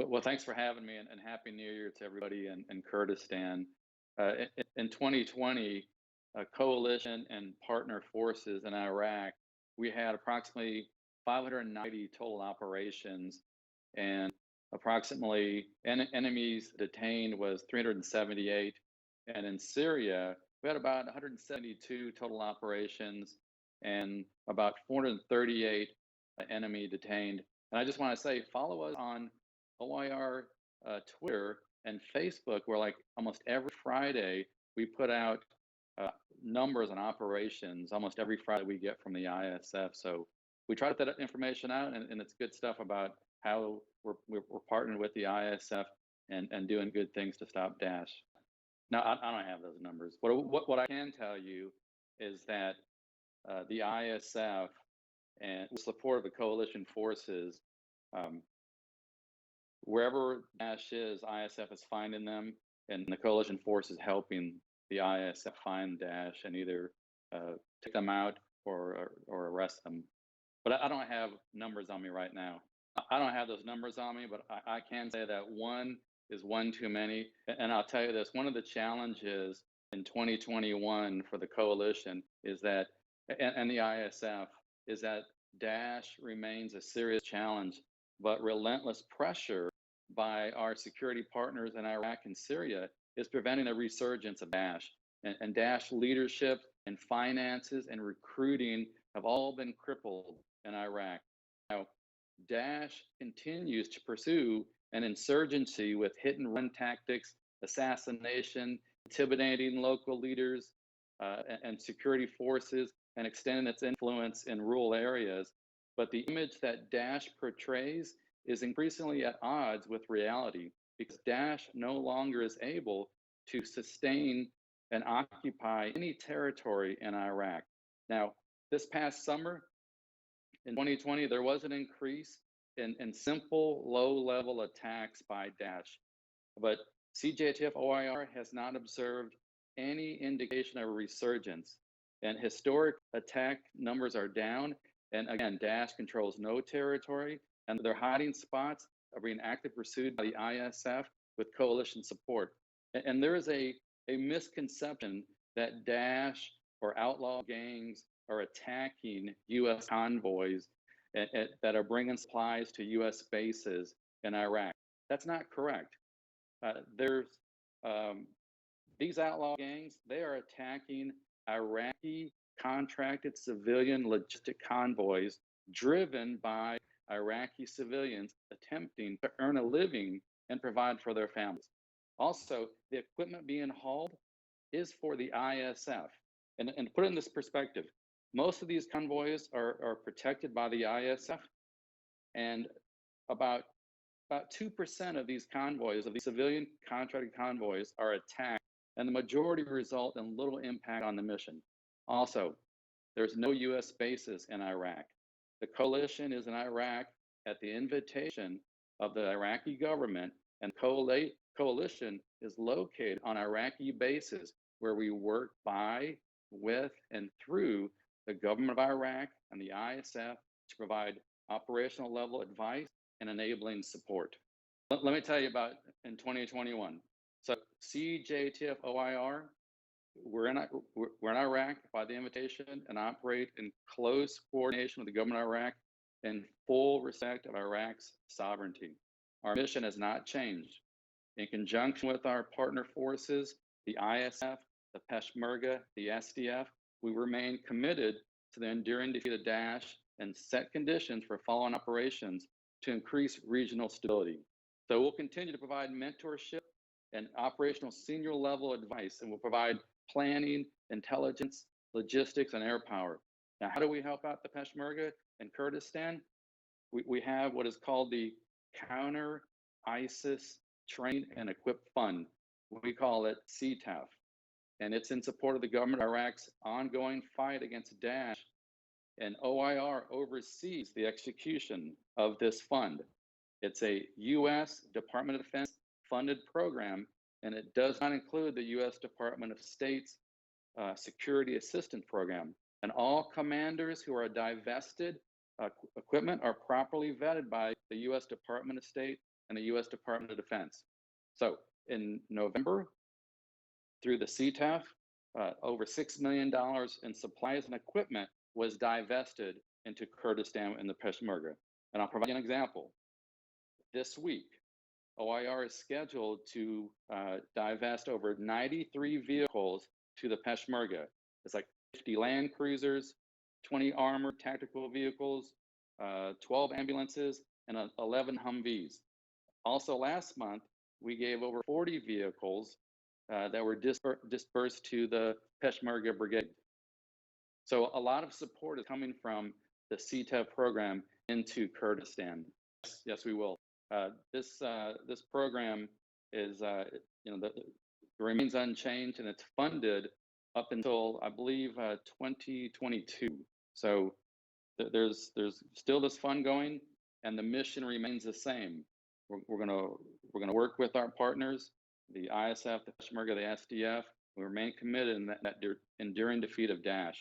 Well, thanks for having me, and Happy New Year to everybody in Kurdistan. In 2020, a coalition and partner forces in Iraq, we had approximately 590 total operations, and approximately enemies detained was 378. And in Syria, we had about 172 total operations and about 438 enemy detained. And I just want to say, follow us on OIR Twitter and Facebook, where like almost every Friday we put out numbers and operations almost every Friday we get from the ISF. So we try to put that information out, and it's good stuff about how we're partnering with the ISF and doing good things to stop Daesh. Now, I don't have those numbers. What I can tell you is that the ISF and with support of the coalition forces, wherever Daesh is, ISF is finding them, and the coalition force is helping the ISF find Daesh and either take them out or arrest them. But I don't have numbers on me right now. I don't have those numbers on me, but I can say that one is one too many. And I'll tell you this, one of the challenges in 2021 for the coalition is that, and the ISF, is that Daesh remains a serious challenge, but relentless pressure by our security partners in Iraq and Syria is preventing a resurgence of Daesh. And Daesh leadership and finances and recruiting have all been crippled in Iraq. Now, Daesh continues to pursue an insurgency with hit and run tactics, assassination, intimidating local leaders and security forces, and extending its influence in rural areas. But the image that Daesh portrays is increasingly at odds with reality, because Daesh no longer is able to sustain and occupy any territory in Iraq. Now, this past summer, in 2020, there was an increase in simple low-level attacks by Daesh, but CJTF-OIR has not observed any indication of a resurgence, and historic attack numbers are down. And again, Daesh controls no territory, and their hiding spots are being actively pursued by the ISF with coalition support. And there is a misconception that Daesh or outlaw gangs are attacking U.S. convoys that are bringing supplies to U.S. bases in Iraq. That's not correct. These outlaw gangs, they are attacking Iraqi contracted civilian logistic convoys driven by Iraqi civilians attempting to earn a living and provide for their families. Also, the equipment being hauled is for the ISF. And to put it in this perspective, most of these convoys are protected by the ISF, and about 2% of these convoys, of these civilian contracted convoys, are attacked, and the majority result in little impact on the mission. Also, there's no U.S. bases in Iraq. The coalition is in Iraq at the invitation of the Iraqi government, and coalition is located on Iraqi bases where we work by, with, and through the government of Iraq and the ISF to provide operational level advice and enabling support. Let me tell you about in 2021. So CJTF-OIR, we're in Iraq by the invitation and operate in close coordination with the government of Iraq in full respect of Iraq's sovereignty. Our mission has not changed. In conjunction with our partner forces, the ISF, the Peshmerga, the SDF, we remain committed to the enduring defeat of Daesh and set conditions for follow-on operations to increase regional stability. So we'll continue to provide mentorship and operational senior level advice, and we'll provide planning, intelligence, logistics, and air power. Now, how do we help out the Peshmerga in Kurdistan? We have what is called the Counter ISIS Train and Equip Fund. We call it CTEF, and it's in support of the government of Iraq's ongoing fight against Daesh, and OIR oversees the execution of this fund. It's a U.S. Department of Defense funded program, and it does not include the U.S. Department of State's Security Assistance Program. And all commanders who are divested equipment are properly vetted by the U.S. Department of State and the U.S. Department of Defense. So in November, through the CTF, over $6 million in supplies and equipment was divested into Kurdistan and the Peshmerga. And I'll provide you an example. This week, OIR is scheduled to divest over 93 vehicles to the Peshmerga. It's like 50 land cruisers, 20 armored tactical vehicles, 12 ambulances, and 11 Humvees. Also, last month, we gave over 40 vehicles that were dispersed to the Peshmerga Brigade. So a lot of support is coming from the CTF program into Kurdistan. Yes, we will. This program is, remains unchanged, and it's funded up until, I believe, 2022. So there's still this fund going, and the mission remains the same. We're gonna work with our partners, the ISF, the Peshmerga, the SDF. We remain committed in that enduring defeat of Daesh.